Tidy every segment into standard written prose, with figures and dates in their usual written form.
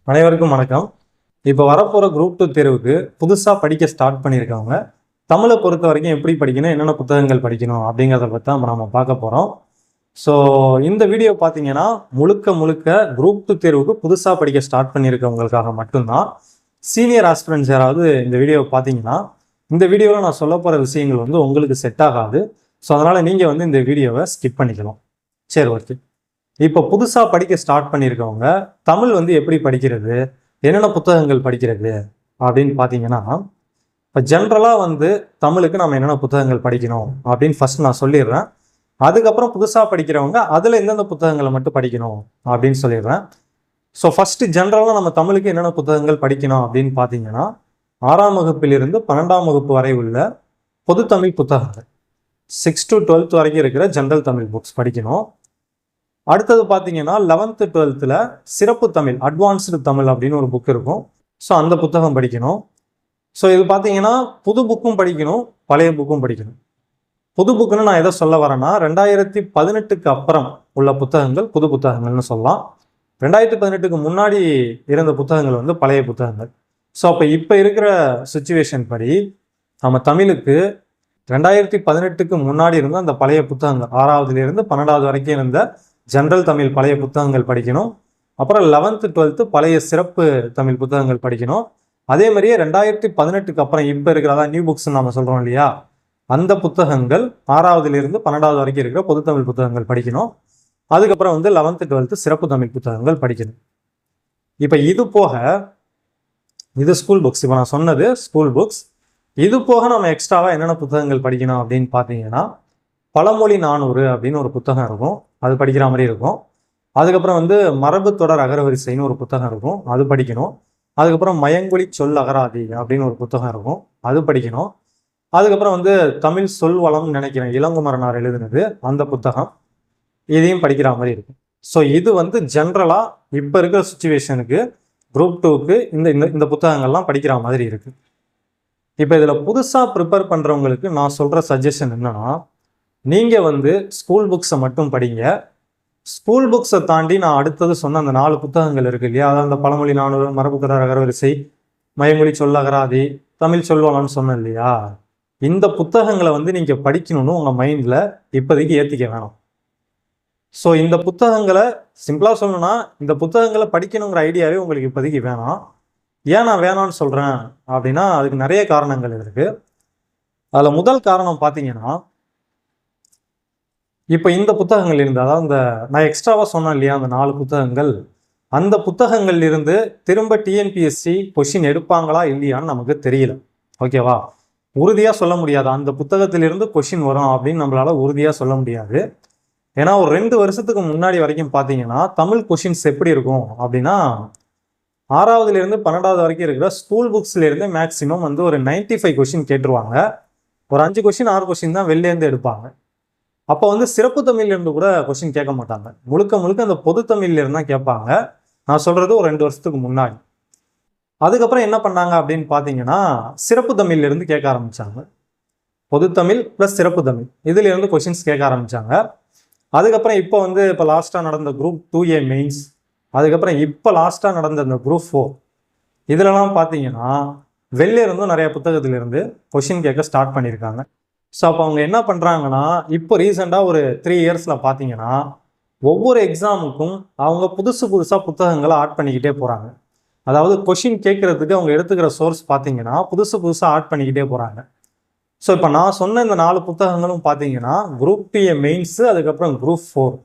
அனைவருக்கும் வணக்கம். இப்போ வரப்போகிற குரூப் 2 தேர்வுக்கு புதுசாக படிக்க ஸ்டார்ட் பண்ணியிருக்கவங்க தமிழை பொறுத்த வரைக்கும் எப்படி படிக்கணும், என்னென்ன புத்தகங்கள் படிக்கணும் அப்படிங்கிறத பற்றி தான் நம்ம பார்க்க போகிறோம். ஸோ இந்த வீடியோ பார்த்தீங்கன்னா முழுக்க முழுக்க குரூப் 2 தேர்வுக்கு புதுசாக படிக்க ஸ்டார்ட் பண்ணியிருக்கவங்களுக்காக மட்டும்தான். சீனியர் ஆஸ்பிரன்ட்ஸ் யாராவது இந்த வீடியோவை பார்த்தீங்கன்னா இந்த வீடியோவில் நான் சொல்ல போகிற விஷயங்கள் உங்களுக்கு செட் ஆகாது. ஸோ அதனால் நீங்கள் இந்த வீடியோவை ஸ்கிப் பண்ணிக்கலாம். சரி, ஓகே. இப்போ புதுசாக படிக்க ஸ்டார்ட் பண்ணியிருக்கவங்க தமிழ் எப்படி படிக்கிறது, என்னென்ன புத்தகங்கள் படிக்கிறது அப்படின்னு பார்த்தீங்கன்னா, இப்போ ஜென்ரலாக தமிழுக்கு நம்ம என்னென்ன புத்தகங்கள் படிக்கணும் அப்படின்னு ஃபர்ஸ்ட் நான் சொல்லிடுறேன். அதுக்கப்புறம் புதுசாக படிக்கிறவங்க அதில் எந்தெந்த புத்தகங்களை மட்டும் படிக்கணும் அப்படின்னு சொல்லிடுறேன். ஸோ ஃபஸ்ட்டு ஜென்ரலாக நம்ம தமிழுக்கு என்னென்ன புத்தகங்கள் படிக்கணும் அப்படின்னு பார்த்தீங்கன்னா, 6ஆம் வகுப்பிலிருந்து 12ஆம் வகுப்பு வரை உள்ள பொது தமிழ் புத்தகங்கள் 6 to 12th வரைக்கும் இருக்கிற ஜென்ரல் தமிழ் புக்ஸ் படிக்கணும். அடுத்தது பார்த்தீங்கன்னா 11th 12th சிறப்பு தமிழ், அட்வான்ஸ்டு தமிழ் அப்படின்னு ஒரு புக் இருக்கும். ஸோ அந்த புத்தகம் படிக்கணும். ஸோ இது பார்த்தீங்கன்னா புது புக்கும் படிக்கணும், பழைய புக்கும் படிக்கணும். புது புக்குன்னு நான் எதை சொல்ல வரேன்னா 2018க்கு அப்புறம் உள்ள புத்தகங்கள் புது புத்தகங்கள்னு சொல்லலாம். 2018க்கு முன்னாடி இருந்த புத்தகங்கள் பழைய புத்தகங்கள். ஸோ அப்போ இப்போ இருக்கிற சுச்சுவேஷன் படி நம்ம தமிழுக்கு 2018க்கு முன்னாடி இருந்த அந்த பழைய புத்தகங்கள் 6ஆவதுலேருந்து 12ஆவது வரைக்கும் இருந்த ஜென்ரல் தமிழ் பழைய புத்தகங்கள் படிக்கணும். அப்புறம் 11th 12th பழைய சிறப்பு தமிழ் புத்தகங்கள் படிக்கணும். அதே மாதிரியே 2018க்கு அப்புறம் இப்போ இருக்கிறதா நியூ புக்ஸ் நம்ம சொல்கிறோம் இல்லையா, அந்த புத்தகங்கள் 6ஆவதுலேருந்து 12ஆவது வரைக்கும் இருக்கிற பொது தமிழ் புத்தகங்கள் படிக்கணும். அதுக்கப்புறம் 11th 12th சிறப்பு தமிழ் புத்தகங்கள் படிக்கணும். இப்போ இது போக இது ஸ்கூல் புக்ஸ், இப்போ நான் சொன்னது ஸ்கூல் புக்ஸ். இது போக நம்ம எக்ஸ்ட்ராவாக என்னென்ன புத்தகங்கள் படிக்கணும் அப்படின்னு பார்த்தீங்கன்னா, பழமொழி 400 அப்படின்னு ஒரு புத்தகம் இருக்கும், அது படிக்கிற மாதிரி இருக்கும். அதுக்கப்புறம் மரபு தொடர் அகரவரிசைன்னு ஒரு புத்தகம் இருக்கும், அது படிக்கணும். அதுக்கப்புறம் மயங்கொலி சொல் அகராதி அப்படின்னு ஒரு புத்தகம் இருக்கும், அது படிக்கணும். அதுக்கப்புறம் தமிழ் சொல் வளம்னு நினைக்கிறேன், இளங்குமரனார் எழுதுனது, அந்த புத்தகம், இதையும் படிக்கிற மாதிரி இருக்கும். ஸோ இது ஜென்ரலாக இப்போ இருக்கிற சுச்சுவேஷனுக்கு குரூப் 2க்கு இந்த புத்தகங்கள்லாம் படிக்கிற மாதிரி இருக்குது. இப்போ இதில் புதுசாக ப்ரிப்பேர் பண்ணுறவங்களுக்கு நான் சொல்கிற சஜஷன் என்னென்னா, நீங்கள் ஸ்கூல் புக்ஸை மட்டும் படிங்க. ஸ்கூல் புக்ஸை தாண்டி நான் அடுத்தது சொன்ன அந்த 4 புத்தகங்கள் இருக்குது இல்லையா, அதாவது அந்த பழமொழி 400, மரபு தொடர் அகரவரிசை, மயமொழி சொல் அகராதி, தமிழ் சொல்வலாம்னு சொன்னேன் இல்லையா, இந்த புத்தகங்களை நீங்கள் படிக்கணும்னு உங்கள் மைண்டில் இப்போதைக்கு ஏற்றிக்க வேணாம். ஸோ இந்த புத்தகங்களை சிம்பிளாக சொல்லணும்னா இந்த புத்தகங்களை படிக்கணுங்கிற ஐடியாவே உங்களுக்கு இப்போதைக்கு வேணாம். ஏன் நான் வேணான்னு சொல்கிறேன் அப்படின்னா அதுக்கு நிறைய காரணங்கள் இருக்குது. அதில் முதல் காரணம் பார்த்தீங்கன்னா, இப்போ இந்த புத்தகங்கள் இருந்து, அதாவது நான் எக்ஸ்ட்ராவாக சொன்னேன் இல்லையா அந்த 4 புத்தகங்கள், அந்த புத்தகங்கள் இருந்து திரும்ப டிஎன்பிஎஸ்சி கொஷின் எடுப்பாங்களா இல்லையான்னு நமக்கு தெரியல. ஓகேவா, உறுதியாக சொல்ல முடியாது அந்த புத்தகத்திலிருந்து கொஷின் வரும் அப்படின்னு நம்மளால உறுதியாக சொல்ல முடியாது. ஏன்னா ஒரு 2 வருஷத்துக்கு முன்னாடி வரைக்கும் பார்த்தீங்கன்னா தமிழ் கொஷின்ஸ் எப்படி இருக்கும் அப்படின்னா, 6ஆவதுலேருந்து 12ஆவது வரைக்கும் இருக்கிற ஸ்கூல் புக்ஸ்லேருந்து மேக்ஸிமம் ஒரு 95 கொஷின் கேட்டுருவாங்க. ஒரு 5 கொஷின் 6 கொஷின் தான் வெளிலேருந்து எடுப்பாங்க. அப்போ சிறப்பு தமிழ்லேருந்து கூட கொஷின் கேட்க மாட்டாங்க, முழுக்க முழுக்க அந்த பொது தமிழ்லேருந்து தான் கேட்பாங்க. நான் சொல்கிறது ஒரு 2 வருஷத்துக்கு முன்னாடி. அதுக்கப்புறம் என்ன பண்ணாங்க அப்படின்னு பார்த்தீங்கன்னா, சிறப்பு தமிழ்லேருந்து கேட்க ஆரம்பித்தாங்க. பொது தமிழ் ப்ளஸ் சிறப்பு தமிழ் இதிலேருந்து கொஷின்ஸ் கேட்க ஆரம்பித்தாங்க. அதுக்கப்புறம் இப்போ லாஸ்ட்டாக நடந்த குரூப் 2A மெயின்ஸ், அதுக்கப்புறம் இப்போ லாஸ்ட்டாக நடந்த இந்த குரூப் 4, இதிலலாம் பார்த்தீங்கன்னா வெளில இருந்தும் நிறைய புத்தகத்திலிருந்து கொஷின் கேட்க ஸ்டார்ட் பண்ணியிருக்காங்க. ஸோ அப்போ அவங்க என்ன பண்ணுறாங்கன்னா, இப்போ ரீசெண்டாக ஒரு 3 இயர்ஸில் பார்த்தீங்கன்னா ஒவ்வொரு எக்ஸாமுக்கும் அவங்க புதுசாக புத்தகங்களை ஆட் பண்ணிக்கிட்டே போகிறாங்க. அதாவது கொஷின் கேட்குறதுக்கு அவங்க எடுத்துக்கிற சோர்ஸ் பார்த்தீங்கன்னா புதுசாக ஆட் பண்ணிக்கிட்டே போகிறாங்க. ஸோ இப்போ நான் சொன்ன இந்த 4 புத்தகங்களும் பார்த்தீங்கன்னா குரூப் 2A மெயின்ஸு, அதுக்கப்புறம் குரூப் 4,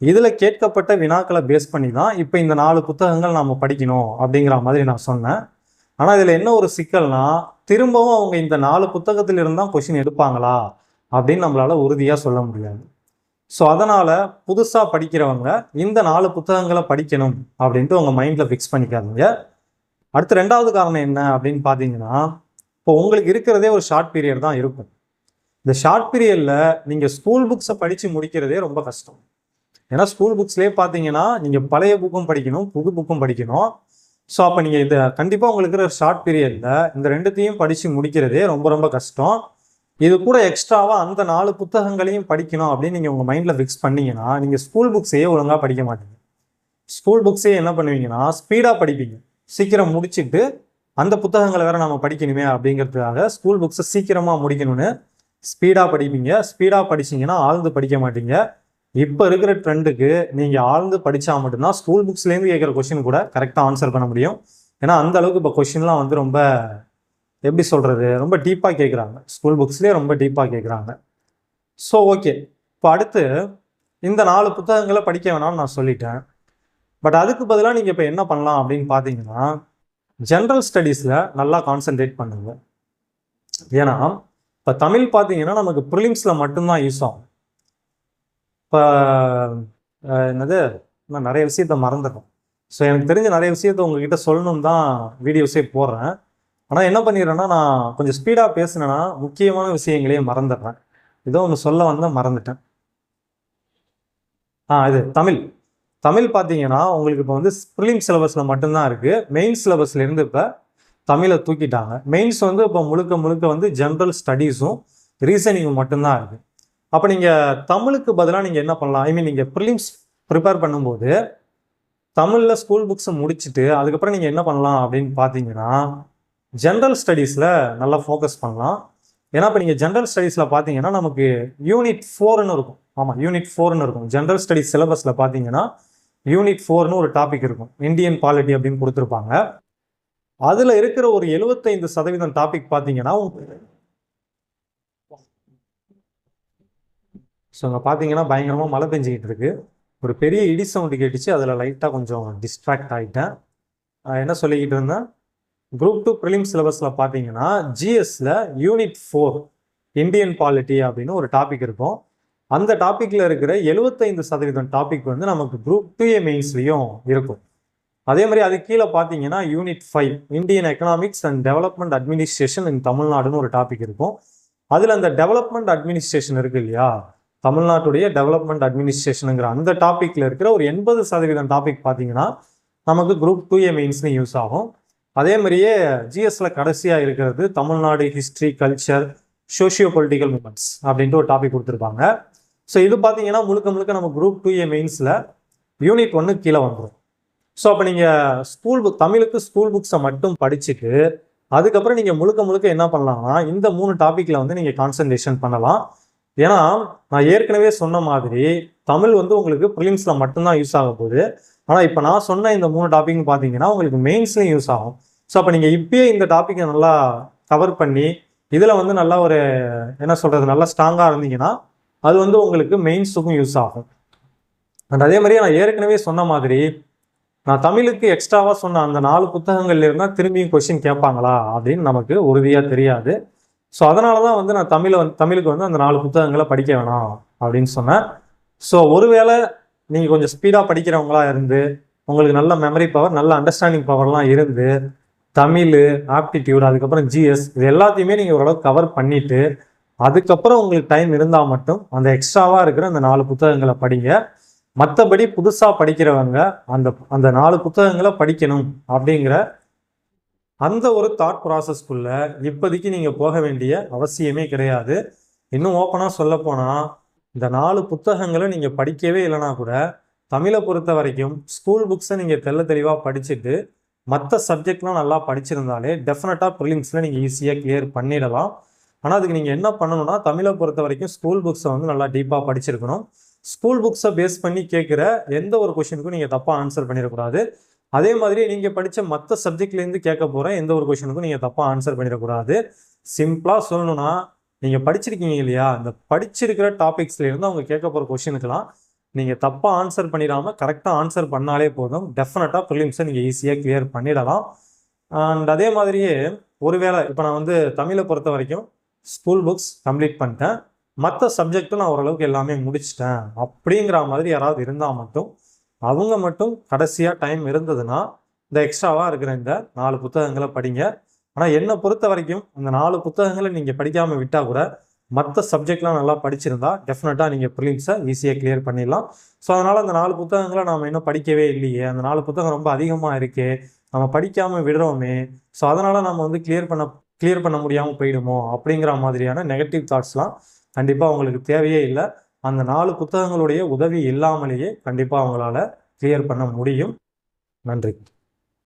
இதில் கேட்கப்பட்ட வினாக்களை பேஸ் பண்ணி தான் இப்போ இந்த 4 புத்தகங்கள் நாம் படிக்கணும் அப்படிங்கிற மாதிரி நான் சொன்னேன். ஆனால் இதில் என்ன ஒரு சிக்கல்னா, திரும்பவும் அவங்க இந்த 4 புத்தகத்திலிருந்து தான் கொஷின் எடுப்பாங்களா அப்படின்னு நம்மளால் உறுதியாக சொல்ல முடியாது. ஸோ அதனால் புதுசாக படிக்கிறவங்க இந்த 4 புத்தகங்களை படிக்கணும் அப்படின்ட்டு உங்கள் மைண்டில் ஃபிக்ஸ் பண்ணிக்காதீங்க. அடுத்து 2வது காரணம் என்ன அப்படின்னு பார்த்தீங்கன்னா, இப்போ உங்களுக்கு இருக்கிறதே ஒரு ஷார்ட் பீரியட் தான் இருக்கும். இந்த ஷார்ட் பீரியடில் நீங்கள் ஸ்கூல் புக்ஸை படித்து முடிக்கிறதே ரொம்ப கஷ்டம். ஏன்னா ஸ்கூல் புக்ஸ்லேயே பார்த்தீங்கன்னா நீங்கள் பழைய புக்கும் படிக்கணும், புது புக்கும் படிக்கணும். ஸோ அப்போ நீங்கள் இந்த கண்டிப்பாக உங்களுக்கு இருக்கிற ஷார்ட் பீரியடில் இந்த 2த்தையும் படித்து முடிக்கிறதே ரொம்ப ரொம்ப கஷ்டம். இது கூட எக்ஸ்ட்ராவாக அந்த 4 புத்தகங்களையும் படிக்கணும் அப்படின்னு நீங்கள் உங்கள் மைண்டில் ஃபிக்ஸ் பண்ணிங்கன்னா நீங்கள் ஸ்கூல் புக்ஸையே ஒழுங்காக படிக்க மாட்டீங்க. ஸ்கூல் புக்ஸே என்ன பண்ணுவீங்கன்னா ஸ்பீடாக படிப்பீங்க, சீக்கிரம் முடிச்சுட்டு அந்த புத்தகங்களை வேற நம்ம படிக்கணுமே அப்படிங்கிறதுக்காக ஸ்கூல் புக்ஸை சீக்கிரமாக முடிக்கணும்னு ஸ்பீடாக படிப்பீங்க. ஸ்பீடாக படிச்சிங்கன்னா ஆழ்ந்து படிக்க மாட்டீங்க. இப்போ இருக்கிற ட்ரெண்டுக்கு நீங்கள் ஆழ்ந்து படித்தா மட்டும்தான் ஸ்கூல் புக்ஸ்லேருந்து கேட்குற கொஷின் கூட கரெக்டாக ஆன்சர் பண்ண முடியும். ஏன்னா அந்த அளவுக்கு இப்போ கொஷின்லாம் வந்து ரொம்ப எப்படி சொல்கிறது, ரொம்ப டீப்பாக கேட்குறாங்க. ஸ்கூல் புக்ஸ்லேயே ரொம்ப டீப்பாக கேட்குறாங்க. ஸோ ஓகே, இப்போ அடுத்து இந்த 4 புத்தகங்களை படிக்க வேணாம்னு நான் சொல்லிட்டேன். பட் அதுக்கு பதிலாக நீங்கள் இப்போ என்ன பண்ணலாம் அப்படின்னு பார்த்தீங்கன்னா, ஜென்ரல் ஸ்டடீஸில் நல்லா கான்சென்ட்ரேட் பண்ணுங்க. ஏன்னா இப்போ தமிழ் பார்த்தீங்கன்னா நமக்கு ப்ரிலிம்ஸில் மட்டும்தான் யூஸ் ஆகும். இப்போ என்னது, நான் நிறைய விஷயத்த மறந்துட்டேன். ஸோ எனக்கு தெரிஞ்ச நிறைய விஷயத்த உங்ககிட்ட சொல்லணும் தான் வீடியோஸே போடுறேன். ஆனால் என்ன பண்ணிடுறேன்னா, நான் கொஞ்சம் ஸ்பீடாக பேசினேன்னா முக்கியமான விஷயங்களையே மறந்துடுறேன். ஏதோ ஒன்று சொல்ல வந்தால் மறந்துட்டேன். இது தமிழ் பார்த்தீங்கன்னா உங்களுக்கு இப்போ வந்து ப்ரிலிம் சிலபஸில் மட்டும்தான் இருக்குது. மெயின் சிலபஸ்லேருந்து இப்போ தமிழை தூக்கிட்டாங்க. மெயின்ஸ் வந்து இப்போ முழுக்க வந்து ஜென்ரல் ஸ்டடீஸும் ரீசனிங்கும் மட்டும்தான் இருக்குது. அப்போ நீங்கள் தமிழுக்கு பதிலாக நீங்கள் என்ன பண்ணலாம், ஐ மீன் நீங்கள் ப்ரிலிம்ஸ் ப்ரிப்பேர் பண்ணும்போது தமிழில் ஸ்கூல் புக்ஸை முடிச்சுட்டு அதுக்கப்புறம் நீங்கள் என்ன பண்ணலாம் அப்படின்னு பார்த்தீங்கன்னா, ஜென்ரல் ஸ்டடீஸில் நல்லா ஃபோக்கஸ் பண்ணலாம். ஏன்னா இப்போ நீங்கள் ஜென்ரல் ஸ்டடீஸில் பார்த்தீங்கன்னா நமக்கு யூனிட் 4ன்னு இருக்கும். ஆமாம், யூனிட் 4ன்னு இருக்கும். ஜென்ரல் ஸ்டடீஸ் சிலபஸில் பார்த்தீங்கன்னா யூனிட் 4ன்னு ஒரு டாபிக் இருக்கும். இந்தியன் பாலிட்டி அப்படின்னு கொடுத்துருப்பாங்க. அதில் இருக்கிற ஒரு 75% டாபிக் பார்த்தீங்கன்னா ஸோ அங்கே பார்த்தீங்கன்னா பயங்கரமாக மழை பெஞ்சிக்கிட்டு இருக்கு. ஒரு பெரிய இடி சவுண்டு கேட்டுச்சு, அதில் லைட்டாக கொஞ்சம் டிஸ்ட்ராக்ட் ஆகிட்டேன். என்ன சொல்லிக்கிட்டு இருந்தேன், குரூப் 2 ப்ரிலிம் சிலபஸில் பார்த்தீங்கன்னா ஜிஎஸ்ல யூனிட் 4 இந்தியன் பாலிட்டி அப்படின்னு ஒரு டாபிக் இருக்கும். அந்த டாப்பிக்கில் இருக்கிற 75% டாபிக் வந்து நமக்கு குரூப் 2A மெயின்ஸ்லேயும் இருக்கும். அதே மாதிரி அது கீழே பார்த்தீங்கன்னா unit 5 Indian economics and development administration இன் தமிழ்நாடுன்னு ஒரு டாபிக் இருக்கும். அதில் அந்த டெவலப்மெண்ட் அட்மினிஸ்ட்ரேஷன் இருக்கு இல்லையா, தமிழ்நாட்டுடைய டெவலப்மெண்ட் அட்மினிஸ்ட்ரேஷனுங்கிற அந்த டாப்பிக்கில் இருக்கிற ஒரு 80% டாபிக் பார்த்தீங்கன்னா நமக்கு குரூப் 2A மெயின்ஸ்லையும் யூஸ் ஆகும். அதே மாதிரியே ஜிஎஸ்ல கடைசியாக இருக்கிறது Tamil Nadu history, culture, socio political moments அப்படின்ட்டு ஒரு டாபிக் கொடுத்துருப்பாங்க. ஸோ இது பார்த்தீங்கன்னா முழுக்க நம்ம குரூப் 2A மெயின்ஸில் யூனிட் 1 கீழே வந்துடும். ஸோ அப்போ நீங்கள் தமிழுக்கு ஸ்கூல் புக்ஸை மட்டும் படிச்சுட்டு அதுக்கப்புறம் நீங்கள் முழுக்க என்ன பண்ணலாம்னா இந்த 3 டாப்பிக்கில் வந்து நீங்கள் கான்சன்ட்ரேஷன் பண்ணலாம். ஏன்னா நான் ஏற்கனவே சொன்ன மாதிரி தமிழ் வந்து உங்களுக்கு ப்ரிலிம்ஸில் மட்டும்தான் யூஸ் ஆக போகுது. ஆனால் இப்போ நான் சொன்ன இந்த 3 டாபிக்னு பார்த்தீங்கன்னா உங்களுக்கு மெயின்ஸ்லையும் யூஸ் ஆகும். ஸோ அப்போ நீங்கள் இப்பயே இந்த டாப்பிக்கை நல்லா கவர் பண்ணி இதில் வந்து நல்லா ஒரு என்ன சொல்கிறது நல்லா ஸ்ட்ராங்காக இருந்தீங்கன்னா அது வந்து உங்களுக்கு மெயின்ஸுக்கும் யூஸ் ஆகும். அண்ட் அதே மாதிரியே நான் ஏற்கனவே சொன்ன மாதிரி நான் தமிழுக்கு எக்ஸ்ட்ராவாக சொன்ன அந்த 4 புத்தகங்கள்ல இருந்தால் திரும்பியும் கொஸ்டின் கேட்பாங்களா அப்படின்னு நமக்கு உறுதியாக தெரியாது. ஸோ அதனால தான் வந்து நான் தமிழுக்கு வந்து அந்த 4 புத்தகங்களை படிக்க வேணாம் அப்படின்னு சொன்னேன். ஸோ ஒருவேளை நீங்கள் கொஞ்சம் ஸ்பீடாக படிக்கிறவங்களா இருந்து உங்களுக்கு நல்ல மெமரி பவர், நல்ல அண்டர்ஸ்டாண்டிங் பவர்லாம் இருந்து தமிழ், ஆப்டிடியூட், அதுக்கப்புறம் ஜிஎஸ் இது எல்லாத்தையுமே நீங்கள் ஓரளவுக்கு கவர் பண்ணிவிட்டு அதுக்கப்புறம் உங்களுக்கு டைம் இருந்தால் மட்டும் அந்த எக்ஸ்ட்ராவாக இருக்கிற அந்த 4 புத்தகங்களை படிங்க. மற்றபடி புதுசாக படிக்கிறவங்க அந்த 4 புத்தகங்களை படிக்கணும் அப்படிங்கிற அந்த ஒரு தாட் ப்ராசஸ்க்குள்ள இப்போதைக்கு நீங்கள் போக வேண்டிய அவசியமே கிடையாது. இன்னும் ஓப்பனாக சொல்லப்போனால் இந்த 4 புத்தகங்களை நீங்கள் படிக்கவே இல்லைனா கூட தமிழை பொறுத்த வரைக்கும் ஸ்கூல் புக்ஸை நீங்கள் தெளிவாக படிச்சுட்டு மற்ற சப்ஜெக்ட்லாம் நல்லா படிச்சிருந்தாலே டெஃபினட்டாக ப்ரிலிம்ஸில் நீங்கள் ஈஸியாக கிளியர் பண்ணிடலாம். ஆனால் அதுக்கு நீங்கள் என்ன பண்ணணும்னா தமிழை பொறுத்த வரைக்கும் ஸ்கூல் புக்ஸை வந்து நல்லா டீப்பாக படிச்சிருக்கணும். ஸ்கூல் புக்ஸை பேஸ் பண்ணி கேட்குற எந்த ஒரு கொஷனுக்கும் நீங்கள் தப்பாக ஆன்சர் பண்ணிடக்கூடாது. அதே மாதிரி நீங்கள் படித்த மற்ற சப்ஜெக்ட்லேருந்து கேட்க போகிற எந்த ஒரு கொஷனுக்கும் நீங்கள் தப்பாக ஆன்சர் பண்ணிடக்கூடாது. சிம்பிளாக சொல்லணும்னா நீங்கள் படிச்சிருக்கீங்க இல்லையா, இந்த படிச்சிருக்கிற டாபிக்ஸ்லேருந்து அவங்க கேட்க போகிற கொஷனுக்கெல்லாம் நீங்கள் தப்பாக ஆன்சர் பண்ணிடாமல் கரெக்டாக ஆன்சர் பண்ணாலே போதும். டெஃபினட்டாக ப்ரிலிம்ஸை நீங்கள் ஈஸியாக கிளியர் பண்ணிடலாம். அண்ட் அதே மாதிரியே ஒருவேளை இப்போ நான் வந்து தமிழை பொறுத்த வரைக்கும் ஸ்கூல் புக்ஸ் கம்ப்ளீட் பண்ணிட்டேன், மற்ற சப்ஜெக்டும் நான் ஓரளவுக்கு எல்லாமே முடிச்சிட்டேன் அப்படிங்கிற மாதிரி யாராவது இருந்தால் மட்டும் அவங்க மட்டும் கடைசியாக டைம் இருந்ததுன்னா இந்த எக்ஸ்ட்ராவாக இருக்கிற இந்த 4 புத்தகங்களை படிங்க. ஆனால் என்னை பொறுத்த வரைக்கும் இந்த 4 புத்தகங்களை நீங்கள் படிக்காமல் விட்டால் கூட மற்ற சப்ஜெக்ட்லாம் நல்லா படிச்சிருந்தா டெஃபினட்டாக நீங்கள் ப்ரிலிம்ஸை ஈஸியாக கிளியர் பண்ணிடலாம். ஸோ அதனால் அந்த 4 புத்தகங்களை நாம் இன்னும் படிக்கவே இல்லையே, அந்த 4 புத்தகம் ரொம்ப அதிகமாக இருக்கே, நம்ம படிக்காமல் விடுறோமே, ஸோ அதனால் நம்ம வந்து கிளியர் பண்ண முடியாமல் போயிடுமோ அப்படிங்கிற மாதிரியான நெகட்டிவ் தாட்ஸ்லாம் கண்டிப்பாக உங்களுக்கு தேவையே இல்லை. அந்த 4 புத்தகங்களுடைய உதவி இல்லாமலேயே கண்டிப்பாக அவங்களால கிளியர் பண்ண முடியும். நன்றி.